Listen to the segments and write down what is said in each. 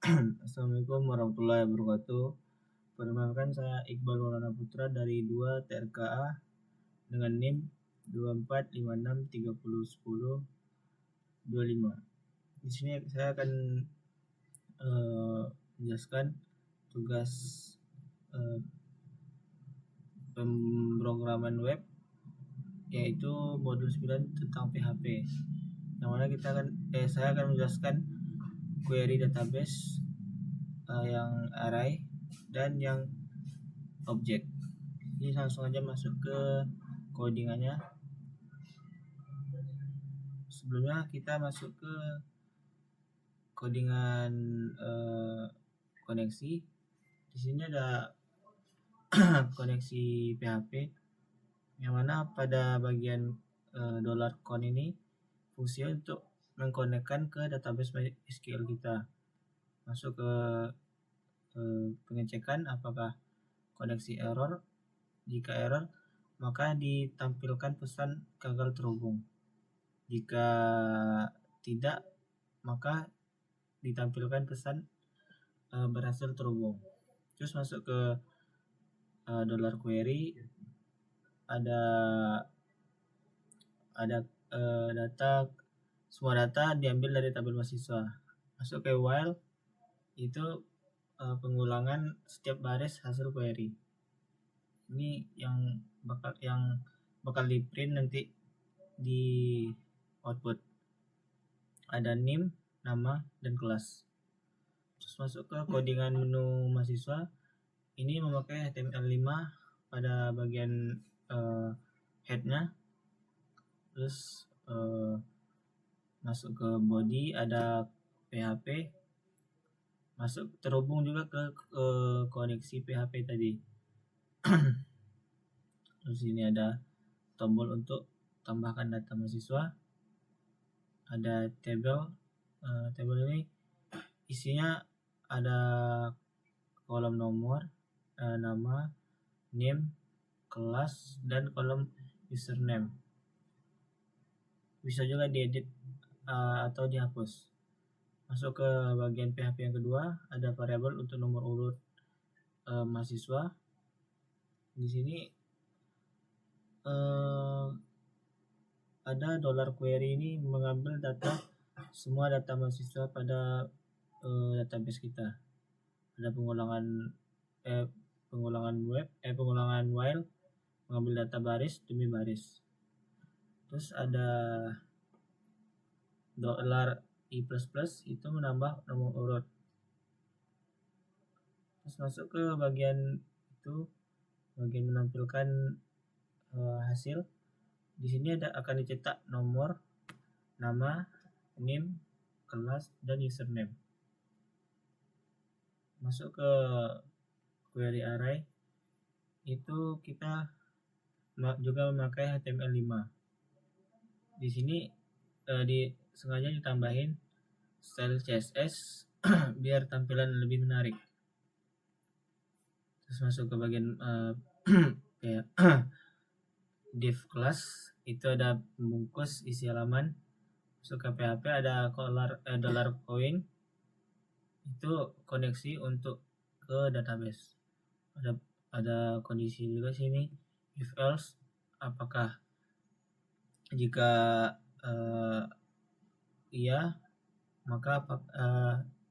Assalamualaikum warahmatullahi wabarakatuh. Perkenalkan, saya Iqbal Maulana Putra dari 2 TRKA dengan NIM 2456301025. Di sini saya akan menjelaskan tugas pemrograman web, yaitu modul 9 tentang PHP. Yang mana saya akan menjelaskan query database, yang array, dan yang objek. Ini langsung aja masuk ke codingannya. Sebelumnya kita masuk ke codingan koneksi. Di sini ada koneksi PHP, yang mana pada bagian $con ini fungsi untuk mengkonekkan ke database MySQL kita. Masuk ke pengecekan apakah koneksi error. Jika error, maka ditampilkan pesan gagal terhubung. Jika tidak, maka ditampilkan pesan berhasil terhubung. Terus masuk ke $query, ada data, semua data diambil dari tabel mahasiswa. Masuk ke while, itu pengulangan setiap baris hasil query. Ini yang bakal di print nanti di output. Ada NIM, nama, dan kelas. Terus masuk ke codingan menu mahasiswa. Ini memakai HTML5 pada bagian headnya. Terus masuk ke body, ada PHP. Masuk terhubung juga ke koneksi PHP tadi. Terus ini ada tombol untuk tambahkan data mahasiswa. Ada tabel ini isinya ada kolom nomor, nama, name, kelas, dan kolom username. Bisa juga diedit atau dihapus. Masuk ke bagian PHP yang kedua, ada variabel untuk nomor urut mahasiswa. Di sini ada $query ini mengambil semua data mahasiswa pada database kita. Ada pengulangan while, mengambil data baris demi baris. Terus ada $i++ itu menambah nomor urut. Terus masuk ke bagian menampilkan hasil. Di sini akan dicetak nomor, nama, name, kelas, dan username. Masuk ke query array, itu kita juga memakai HTML5. Di sini sengaja ditambahin style CSS biar tampilan lebih menarik. Terus masuk ke bagian div class, itu ada pembungkus isi halaman. Masuk ke PHP, ada $coin, itu koneksi untuk ke database. Ada kondisi juga sini, if else, apakah jika iya, maka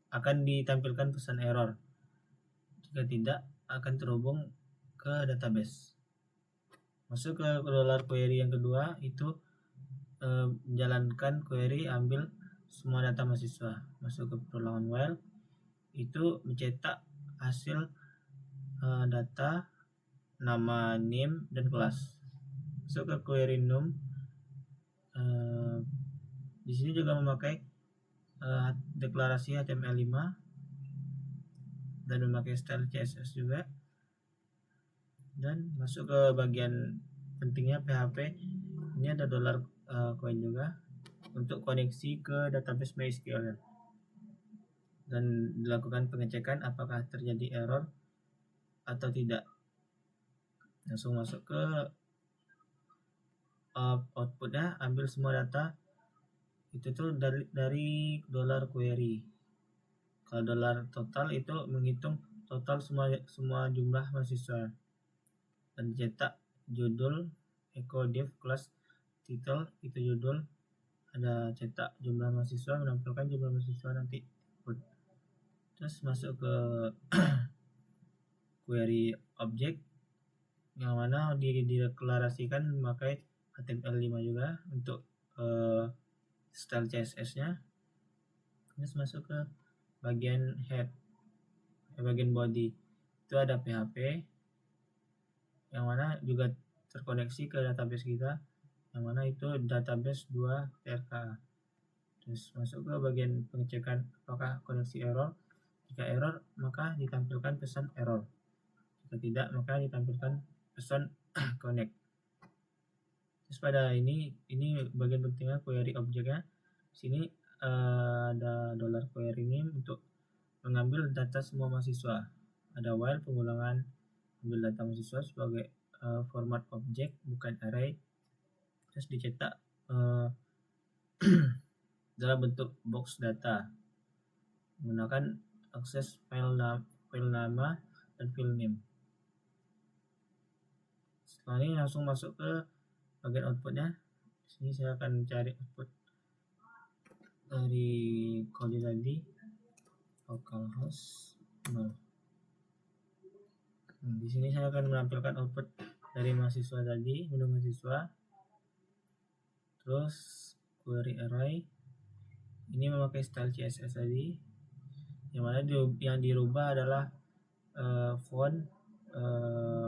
akan ditampilkan pesan error. Jika tidak, akan terhubung ke database. Masuk ke $query yang kedua, itu menjalankan query ambil semua data mahasiswa. Masuk ke pengulangan while, itu mencetak hasil data, nama, name, dan kelas. Masuk ke query num, di sini juga memakai deklarasi HTML5 dan memakai style CSS juga. Dan masuk ke bagian pentingnya PHP, ini ada $coin juga untuk koneksi ke database MySQL dan dilakukan pengecekan apakah terjadi error atau tidak. Langsung masuk ke outputnya, ambil semua data itu tuh dari $query. Kalau dolar total itu menghitung total semua jumlah mahasiswa dan cetak judul Eko Div kelas title itu judul, ada cetak jumlah mahasiswa, menampilkan jumlah mahasiswa nanti. Terus masuk ke query object yang mana dideklarasikan memakai HTML5 juga untuk style CSS-nya. Terus masuk ke bagian head, bagian body itu ada PHP yang mana juga terkoneksi ke database kita, yang mana itu database 2 TRK. Terus masuk ke bagian pengecekan apakah koneksi error. Jika error maka ditampilkan pesan error, jika tidak maka ditampilkan pesan connect. Terus pada ini bagian pentingnya query objeknya. Sini ada $query name untuk mengambil data semua mahasiswa. Ada while pengulangan ambil data mahasiswa sebagai format objek bukan array. Terus dicetak dalam bentuk box data menggunakan akses file nama dan file name. Setelah ini langsung masuk ke bagian outputnya. Sini saya akan cari output dari kode tadi, localhost 0. Di sini saya akan menampilkan output dari mahasiswa tadi, menu mahasiswa. Terus query array ini memakai style CSS tadi, yang mana yang dirubah adalah font,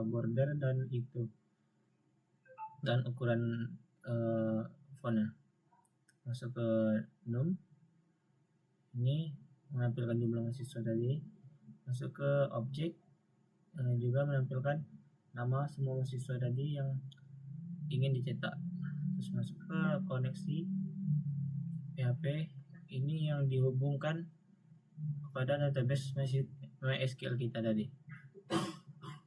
border dan dan ukuran fontnya. Masuk ke num, ini menampilkan jumlah mahasiswa tadi. Masuk ke objek, juga menampilkan nama semua mahasiswa tadi yang ingin dicetak. Terus masuk ke koneksi PHP, ini yang dihubungkan kepada database MySQL kita tadi.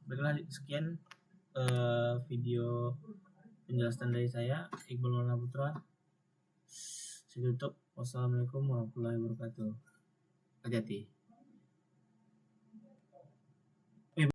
Baiklah, sekian video penjelasan dari saya, Iqbal Maulana Putra. Saya tutup. Wassalamualaikum warahmatullahi wabarakatuh. Hati-hati.